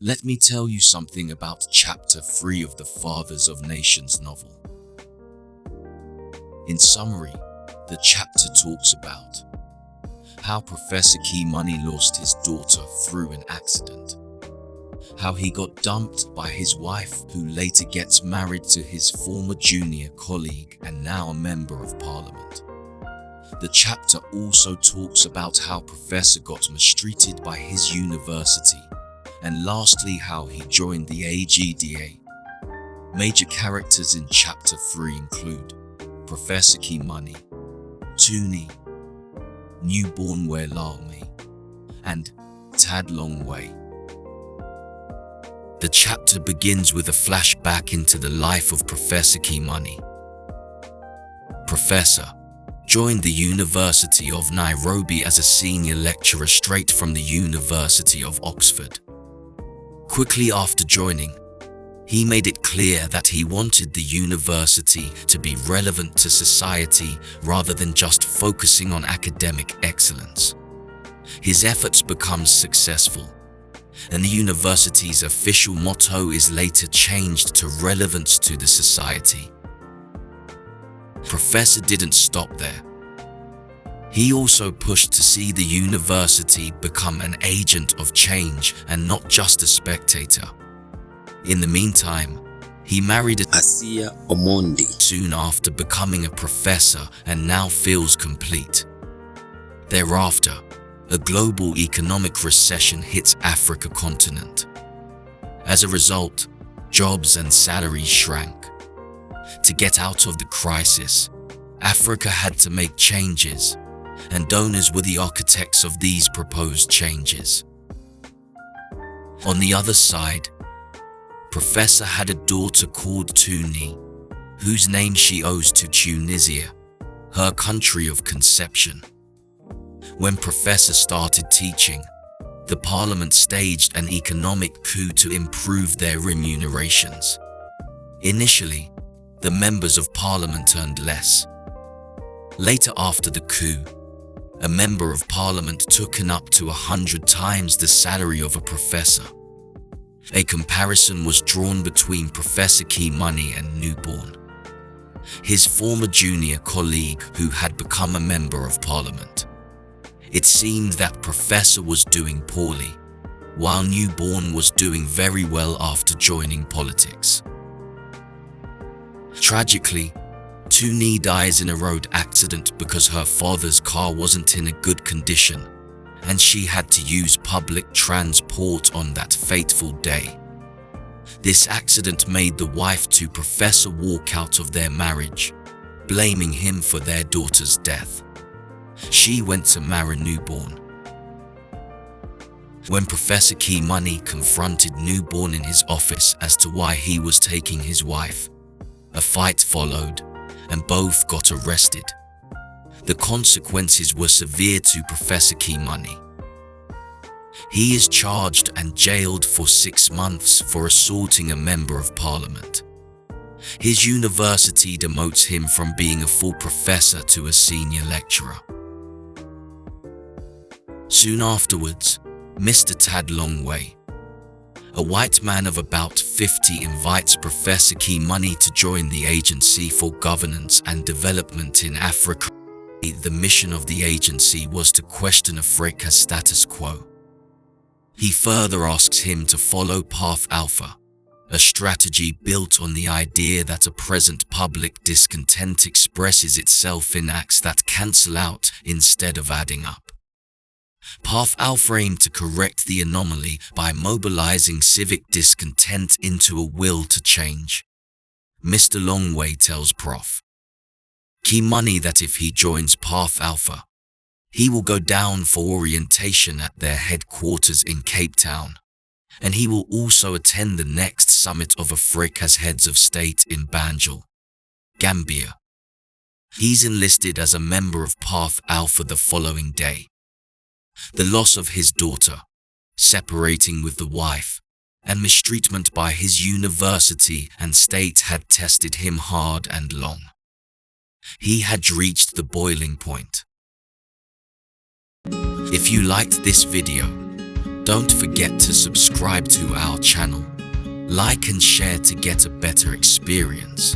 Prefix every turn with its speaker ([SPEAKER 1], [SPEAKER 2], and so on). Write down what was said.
[SPEAKER 1] Let me tell you something about Chapter 3 of the Fathers of Nations novel. In summary, the chapter talks about how Professor Key Money lost his daughter through an accident, how he got dumped by his wife, who later gets married to his former junior colleague and now a member of parliament. The chapter also talks about how Professor got mistreated by his university, and lastly how he joined the AGDA. Major characters in Chapter 3 include Professor Key Money, Tuni, Newborn Welami, and Tad Longway. The chapter begins with a flashback into the life of Professor Key Money. Professor joined the University of Nairobi as a senior lecturer straight from the University of Oxford. Quickly after joining, he made it clear that he wanted the university to be relevant to society rather than just focusing on academic excellence. His efforts become successful, and the university's official motto is later changed to relevance to the society. Professor didn't stop there. He also pushed to see the university become an agent of change and not just a spectator. In the meantime, he married
[SPEAKER 2] Asia Omondi
[SPEAKER 1] soon after becoming a professor and now feels complete. Thereafter, a global economic recession hits Africa continent. As a result, jobs and salaries shrank. To get out of the crisis, Africa had to make changes, and donors were the architects of these proposed changes. On the other side, Professor had a daughter called Tuni, whose name she owes to Tunisia, her country of conception. When Professor started teaching, the parliament staged an economic coup to improve their remunerations. Initially, the members of parliament earned less. Later, after the coup, a member of parliament took in up to 100 times the salary of a professor. A comparison was drawn between Professor Key Money and Newborn, his former junior colleague who had become a member of parliament. It seemed that Professor was doing poorly, while Newborn was doing very well after joining politics. Tragically, Tuni dies in a road accident because her father's car wasn't in a good condition, and she had to use public transport on that fateful day. This accident made the wife to Professor walk out of their marriage, blaming him for their daughter's death. She went to marry Newborn. When Professor Key Money confronted Newborn in his office as to why he was taking his wife, a fight followed, and both got arrested. The consequences were severe to Professor Key Money. He is charged and jailed for 6 months for assaulting a member of parliament. His university demotes him from being a full professor to a senior lecturer. Soon afterwards, Mr. Tad Longway, a white man of about 50, invites Professor Key Money to join the Agency for Governance and Development in Africa. The mission of the agency was to question Africa's status quo. He further asks him to follow Path Alpha, a strategy built on the idea that a present public discontent expresses itself in acts that cancel out instead of adding up. Path Alpha aimed to correct the anomaly by mobilizing civic discontent into a will to change. Mr. Longway tells Prof. Key Money that if he joins Path Alpha, he will go down for orientation at their headquarters in Cape Town, and he will also attend the next summit of Africa's heads of state in Banjul, Gambia. He's enlisted as a member of Path Alpha the following day. The loss of his daughter, separating with the wife, and mistreatment by his university and state had tested him hard and long. He had reached the boiling point. If you liked this video, Don't forget to subscribe to our channel, like and share to get a better experience.